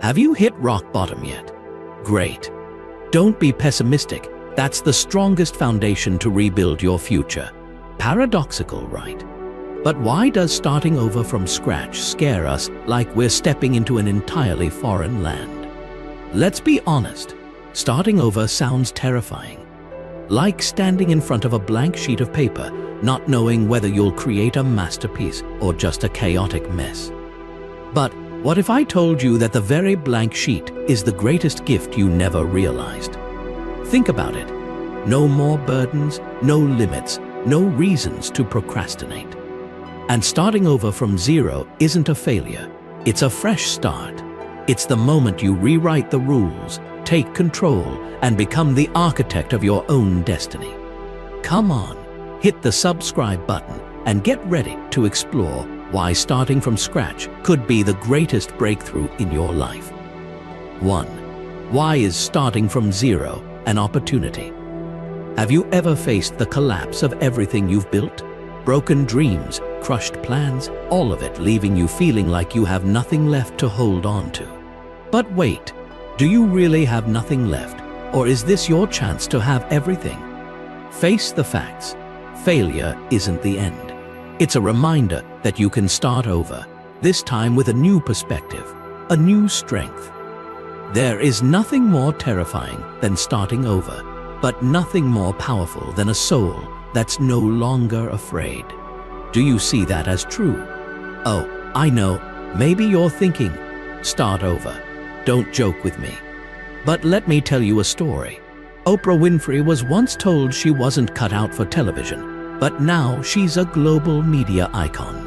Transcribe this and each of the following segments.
Have you hit rock bottom yet? Great. Don't be pessimistic. That's the strongest foundation to rebuild your future. Paradoxical, right? But why does starting over from scratch scare us like we're stepping into an entirely foreign land? Let's be honest. Starting over sounds terrifying. Like standing in front of a blank sheet of paper, not knowing whether you'll create a masterpiece or just a chaotic mess. But what if I told you that the very blank sheet is the greatest gift you never realized? Think about it. No more burdens, no limits, no reasons to procrastinate. And starting over from zero isn't a failure. It's a fresh start. It's the moment you rewrite the rules, take control, and become the architect of your own destiny. Come on, hit the subscribe button and get ready to explore why starting from scratch could be the greatest breakthrough in your life. 1. Why is starting from zero an opportunity? Have you ever faced the collapse of everything you've built? Broken dreams, crushed plans, all of it leaving you feeling like you have nothing left to hold on to. But wait, do you really have nothing left? Or is this your chance to have everything? Face the facts. Failure isn't the end. It's a reminder that you can start over, this time with a new perspective, a new strength. There is nothing more terrifying than starting over, but nothing more powerful than a soul that's no longer afraid. Do you see that as true? Oh, I know, maybe you're thinking, start over. Don't joke with me. But let me tell you a story. Oprah Winfrey was once told she wasn't cut out for television, but now she's a global media icon.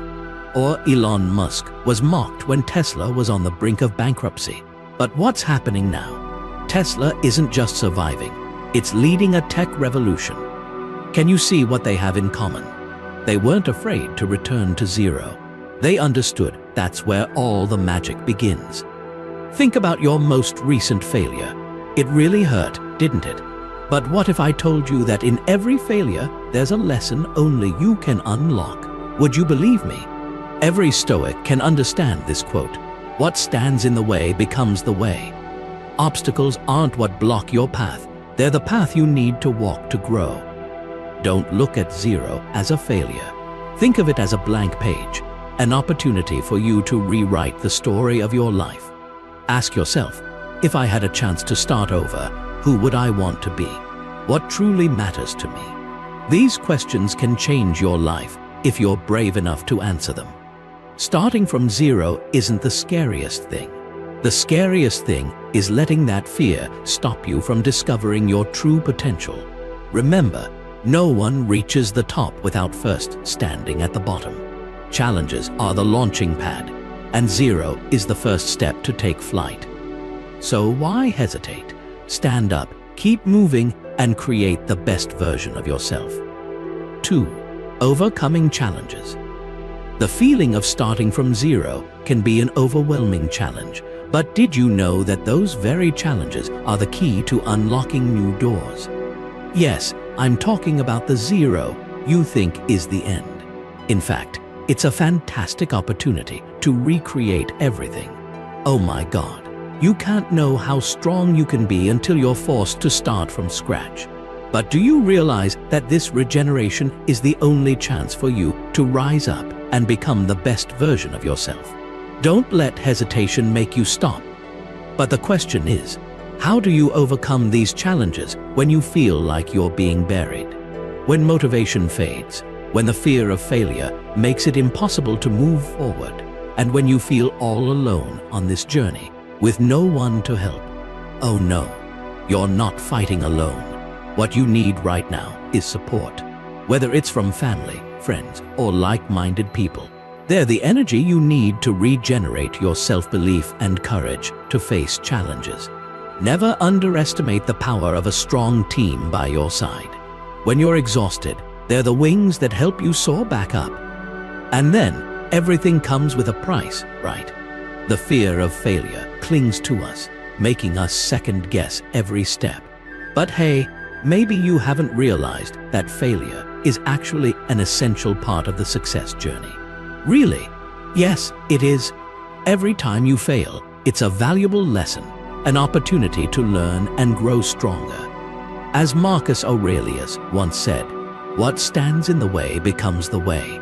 Or Elon Musk was mocked when Tesla was on the brink of bankruptcy. But what's happening now? Tesla isn't just surviving, it's leading a tech revolution. Can you see what they have in common? They weren't afraid to return to zero. They understood that's where all the magic begins. Think about your most recent failure. It really hurt, didn't it? But what if I told you that in every failure, there's a lesson only you can unlock? Would you believe me? Every Stoic can understand this quote. What stands in the way becomes the way. Obstacles aren't what block your path. They're the path you need to walk to grow. Don't look at zero as a failure. Think of it as a blank page, an opportunity for you to rewrite the story of your life. Ask yourself, if I had a chance to start over, who would I want to be? What truly matters to me? These questions can change your life if you're brave enough to answer them. Starting from zero isn't the scariest thing. The scariest thing is letting that fear stop you from discovering your true potential. Remember, no one reaches the top without first standing at the bottom. Challenges are the launching pad, and zero is the first step to take flight. So why hesitate? Stand up, keep moving, and create the best version of yourself. 2. Overcoming challenges. The feeling of starting from zero can be an overwhelming challenge, but did you know that those very challenges are the key to unlocking new doors? Yes, I'm talking about the zero you think is the end. In fact, it's a fantastic opportunity to recreate everything. Oh my God, you can't know how strong you can be until you're forced to start from scratch. But do you realize that this regeneration is the only chance for you to rise up and become the best version of yourself? Don't let hesitation make you stop. But the question is, how do you overcome these challenges when you feel like you're being buried? When motivation fades, when the fear of failure makes it impossible to move forward, and when you feel all alone on this journey with no one to help. Oh no, you're not fighting alone. What you need right now is support. Whether it's from family, friends, or like-minded people, they're the energy you need to regenerate your self-belief and courage to face challenges. Never underestimate the power of a strong team by your side. When you're exhausted, they're the wings that help you soar back up. And then, everything comes with a price, right? The fear of failure clings to us, making us second-guess every step. But hey, maybe you haven't realized that failure is actually an essential part of the success journey. Really? Yes, it is. Every time you fail, It's a valuable lesson, an opportunity to learn and grow stronger. As Marcus Aurelius once said, "What stands in the way becomes the way."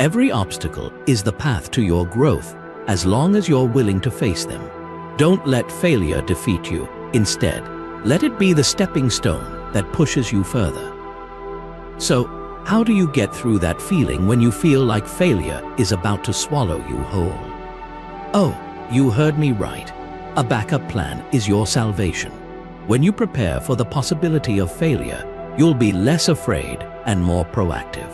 Every obstacle is the path to your growth, as long as you're willing to face them. Don't let failure defeat you. Instead, let it be the stepping stone that pushes you further. So, how do you get through that feeling when you feel like failure is about to swallow you whole? Oh, you heard me right. A backup plan is your salvation. When you prepare for the possibility of failure, you'll be less afraid and more proactive.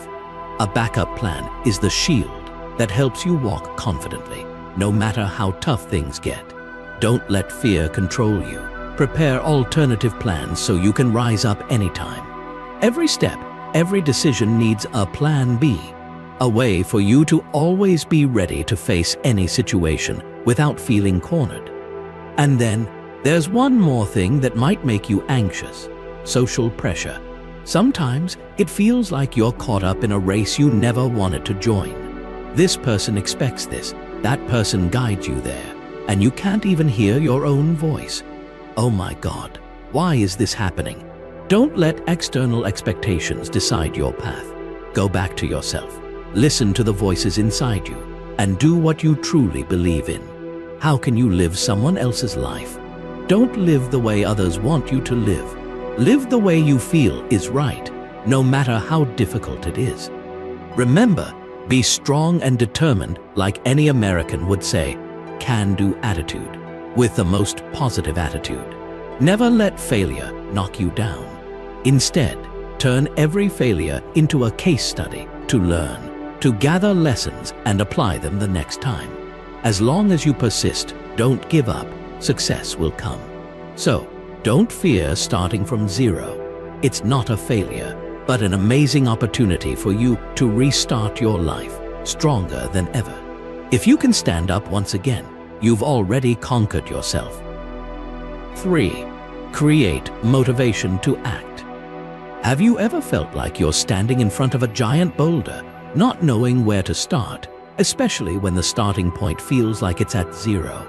A backup plan is the shield that helps you walk confidently, no matter how tough things get. Don't let fear control you. Prepare alternative plans so you can rise up anytime. Every step, every decision needs a plan B, a way for you to always be ready to face any situation without feeling cornered. And then, there's one more thing that might make you anxious: social pressure. Sometimes it feels like you're caught up in a race you never wanted to join. This person expects this, that person guides you there, and you can't even hear your own voice. Oh my God, why is this happening? Don't let external expectations decide your path. Go back to yourself, listen to the voices inside you, and do what you truly believe in. How can you live someone else's life? Don't live the way others want you to live. Live the way you feel is right, no matter how difficult it is. Remember, be strong and determined, like any American would say, can-do attitude, with the most positive attitude. Never let failure knock you down. Instead, turn every failure into a case study to learn, to gather lessons and apply them the next time. As long as you persist, don't give up, success will come. So, don't fear starting from zero. It's not a failure, but an amazing opportunity for you to restart your life stronger than ever. If you can stand up once again, you've already conquered yourself. 3. Create motivation to act. Have you ever felt like you're standing in front of a giant boulder, not knowing where to start, especially when the starting point feels like it's at zero?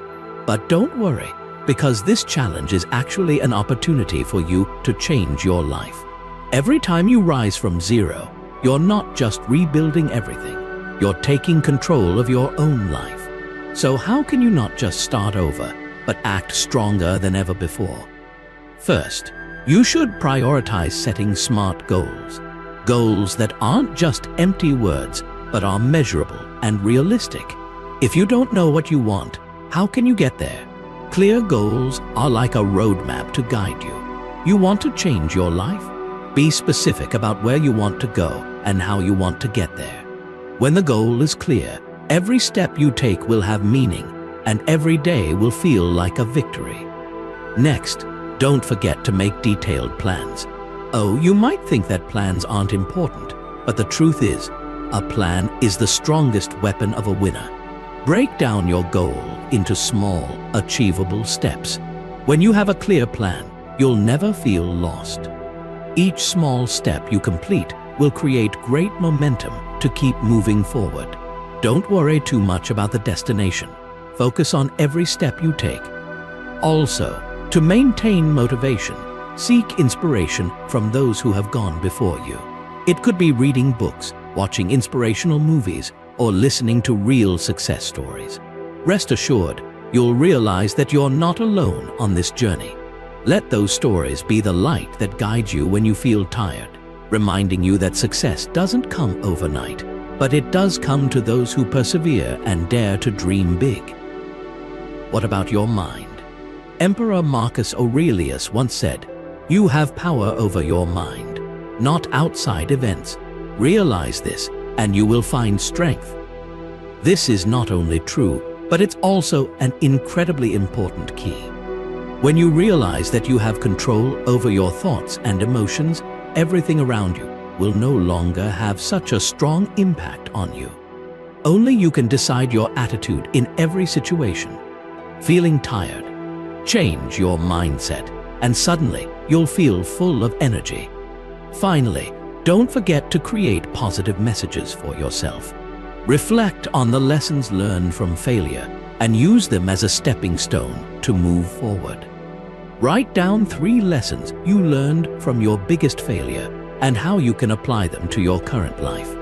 But don't worry, because this challenge is actually an opportunity for you to change your life. Every time you rise from zero, you're not just rebuilding everything, you're taking control of your own life. So how can you not just start over, but act stronger than ever before? First, you should prioritize setting smart goals. Goals that aren't just empty words, but are measurable and realistic. If you don't know what you want, how can you get there? Clear goals are like a roadmap to guide you. You want to change your life? Be specific about where you want to go and how you want to get there. When the goal is clear, every step you take will have meaning, and every day will feel like a victory. Next, don't forget to make detailed plans. Oh, you might think that plans aren't important, but the truth is, a plan is the strongest weapon of a winner. Break down your goal into small, achievable steps. When you have a clear plan, you'll never feel lost. Each small step you complete will create great momentum to keep moving forward. Don't worry too much about the destination. Focus on every step you take. Also, to maintain motivation, seek inspiration from those who have gone before you. It could be reading books, watching inspirational movies, or listening to real success stories. Rest assured, you'll realize that you're not alone on this journey. Let those stories be the light that guides you when you feel tired, reminding you that success doesn't come overnight, but it does come to those who persevere and dare to dream big. What about your mind? Emperor Marcus Aurelius once said, "You have power over your mind, not outside events. Realize this, and you will find strength." This is not only true, but it's also an incredibly important key. When you realize that you have control over your thoughts and emotions, everything around you will no longer have such a strong impact on you. Only you can decide your attitude in every situation. Feeling tired? Change your mindset, and suddenly you'll feel full of energy. Finally, don't forget to create positive messages for yourself. Reflect on the lessons learned from failure and use them as a stepping stone to move forward. Write down 3 lessons you learned from your biggest failure and how you can apply them to your current life.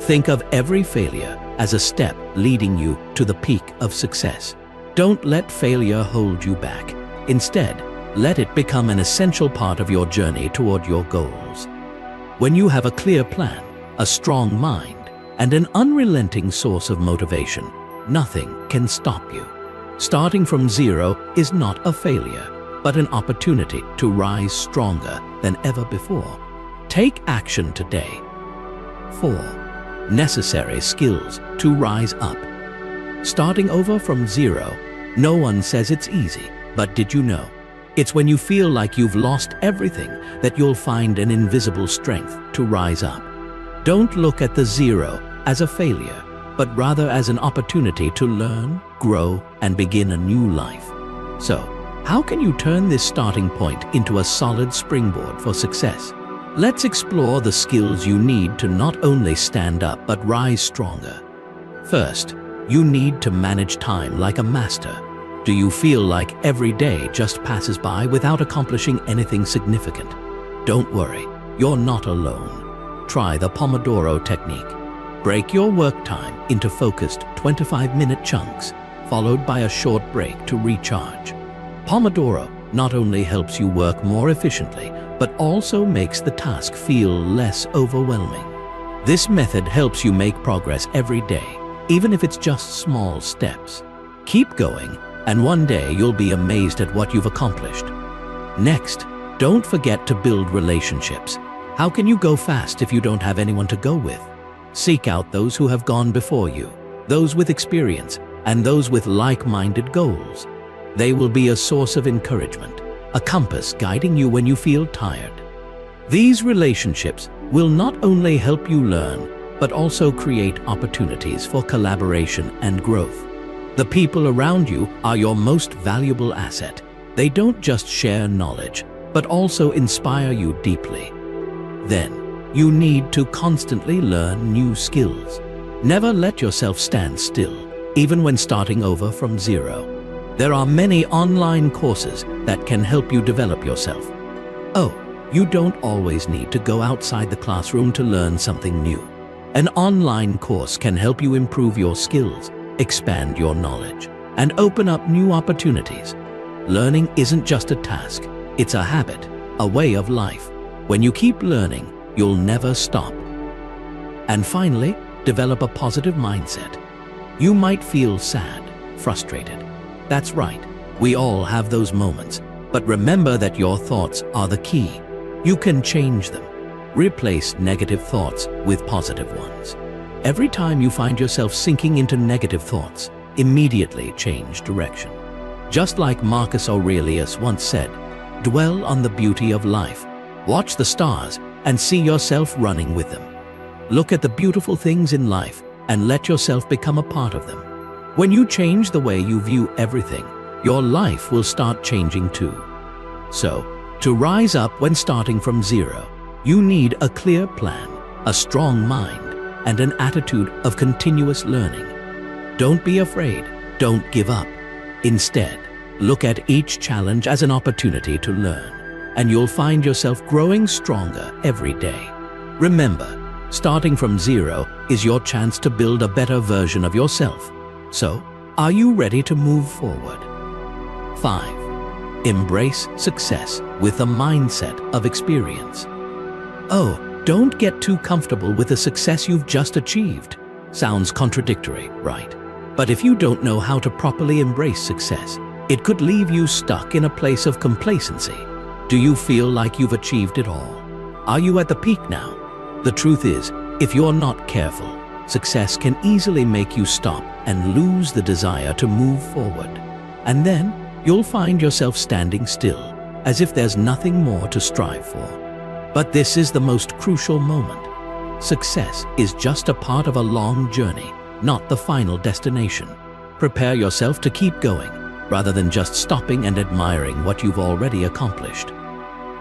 Think of every failure as a step leading you to the peak of success. Don't let failure hold you back. Instead, let it become an essential part of your journey toward your goals. When you have a clear plan, a strong mind, and an unrelenting source of motivation, nothing can stop you. Starting from zero is not a failure, but an opportunity to rise stronger than ever before. Take action today. 4. Necessary skills to rise up. Starting over from zero, no one says it's easy, but did you know? It's when you feel like you've lost everything that you'll find an invisible strength to rise up. Don't look at the zero as a failure, but rather as an opportunity to learn, grow, and begin a new life. So, how can you turn this starting point into a solid springboard for success? Let's explore the skills you need to not only stand up but rise stronger. First, you need to manage time like a master. Do you feel like every day just passes by without accomplishing anything significant? Don't worry, you're not alone. Try the Pomodoro technique. Break your work time into focused 25-minute chunks, followed by a short break to recharge. Pomodoro not only helps you work more efficiently, but also makes the task feel less overwhelming. This method helps you make progress every day, even if it's just small steps. Keep going, and one day you'll be amazed at what you've accomplished. Next, don't forget to build relationships. How can you go fast if you don't have anyone to go with? Seek out those who have gone before you, those with experience, and those with like-minded goals. They will be a source of encouragement, a compass guiding you when you feel tired. These relationships will not only help you learn, but also create opportunities for collaboration and growth. The people around you are your most valuable asset. They don't just share knowledge, but also inspire you deeply. Then, you need to constantly learn new skills. Never let yourself stand still, even when starting over from zero. There are many online courses that can help you develop yourself. Oh, you don't always need to go outside the classroom to learn something new. An online course can help you improve your skills, expand your knowledge, and open up new opportunities. Learning isn't just a task, it's a habit, a way of life. When you keep learning, you'll never stop. And finally, develop a positive mindset. You might feel sad, frustrated. That's right, we all have those moments. But remember that your thoughts are the key. You can change them. Replace negative thoughts with positive ones. Every time you find yourself sinking into negative thoughts, immediately change direction. Just like Marcus Aurelius once said, dwell on the beauty of life. Watch the stars and see yourself running with them. Look at the beautiful things in life and let yourself become a part of them. When you change the way you view everything, your life will start changing too. So, to rise up when starting from zero, you need a clear plan, a strong mind, and an attitude of continuous learning. Don't be afraid, don't give up. Instead, look at each challenge as an opportunity to learn, and you'll find yourself growing stronger every day. Remember, starting from zero is your chance to build a better version of yourself. So, are you ready to move forward? 5. Embrace success with a mindset of experience. Oh, don't get too comfortable with the success you've just achieved. Sounds contradictory, right? But if you don't know how to properly embrace success, it could leave you stuck in a place of complacency. Do you feel like you've achieved it all? Are you at the peak now? The truth is, if you're not careful, success can easily make you stop and lose the desire to move forward. And then, you'll find yourself standing still, as if there's nothing more to strive for. But this is the most crucial moment. Success is just a part of a long journey, not the final destination. Prepare yourself to keep going, rather than just stopping and admiring what you've already accomplished.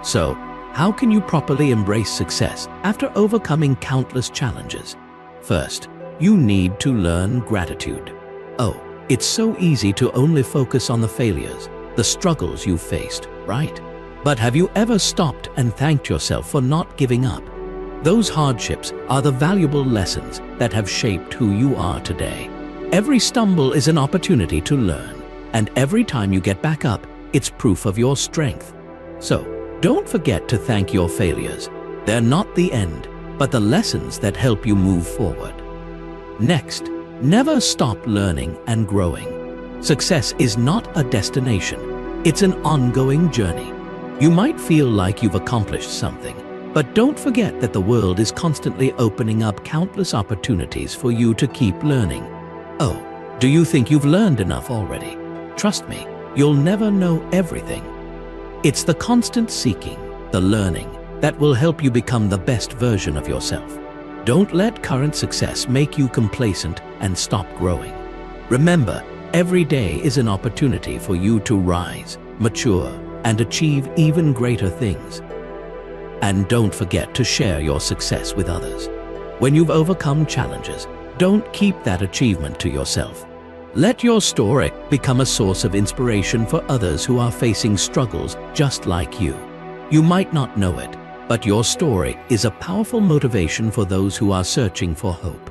So, how can you properly embrace success after overcoming countless challenges? First, you need to learn gratitude. Oh, It's so easy to only focus on the failures, the struggles you've faced, right? But have you ever stopped and thanked yourself for not giving up? Those hardships are the valuable lessons that have shaped who you are today. Every stumble is an opportunity to learn, and every time you get back up, it's proof of your strength. So, don't forget to thank your failures. They're not the end, but the lessons that help you move forward. Next, never stop learning and growing. Success is not a destination, it's an ongoing journey. You might feel like you've accomplished something, but don't forget that the world is constantly opening up countless opportunities for you to keep learning. Oh, do you think you've learned enough already? Trust me, you'll never know everything. It's the constant seeking, the learning, that will help you become the best version of yourself. Don't let current success make you complacent and stop growing. Remember, every day is an opportunity for you to rise, mature, and achieve even greater things. And don't forget to share your success with others. When you've overcome challenges, don't keep that achievement to yourself. Let your story become a source of inspiration for others who are facing struggles just like you. You might not know it, but your story is a powerful motivation for those who are searching for hope.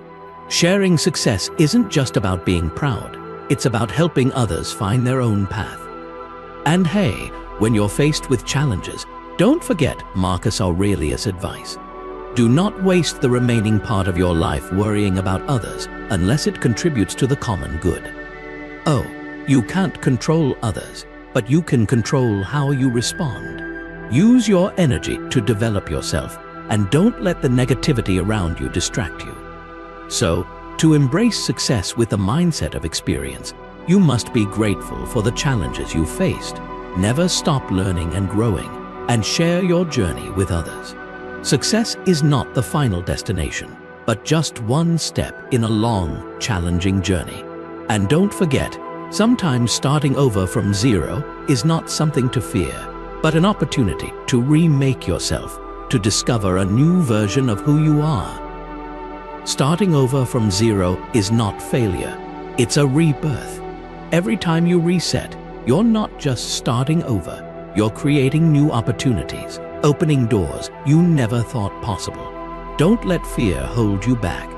Sharing success isn't just about being proud, it's about helping others find their own path. And hey, when you're faced with challenges, don't forget Marcus Aurelius' advice. Do not waste the remaining part of your life worrying about others unless it contributes to the common good. Oh, you can't control others, but you can control how you respond. Use your energy to develop yourself, and don't let the negativity around you distract you. So, to embrace success with the mindset of experience, you must be grateful for the challenges you faced. Never stop learning and growing, and share your journey with others. Success is not the final destination, but just one step in a long, challenging journey. And don't forget, sometimes starting over from zero is not something to fear, but an opportunity to remake yourself, to discover a new version of who you are. Starting over from zero is not failure, it's a rebirth. Every time you reset, you're not just starting over, you're creating new opportunities, opening doors you never thought possible. Don't let fear hold you back.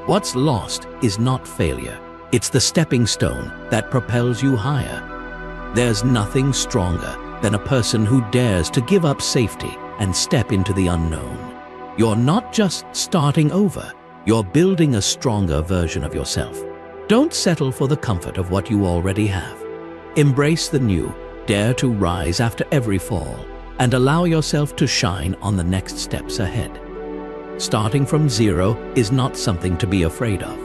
What's lost is not failure, it's the stepping stone that propels you higher. There's nothing stronger than a person who dares to give up safety and step into the unknown. You're not just starting over, you're building a stronger version of yourself. Don't settle for the comfort of what you already have. Embrace the new, dare to rise after every fall, and allow yourself to shine on the next steps ahead. Starting from zero is not something to be afraid of.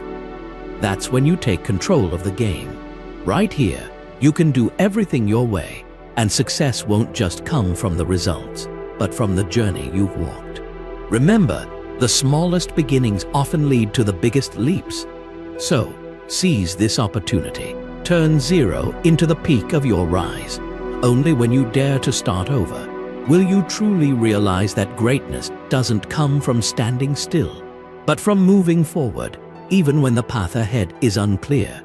That's when you take control of the game. Right here, you can do everything your way, and success won't just come from the results, but from the journey you've walked. Remember, the smallest beginnings often lead to the biggest leaps. So, seize this opportunity. Turn zero into the peak of your rise. Only when you dare to start over will you truly realize that greatness doesn't come from standing still, but from moving forward, even when the path ahead is unclear.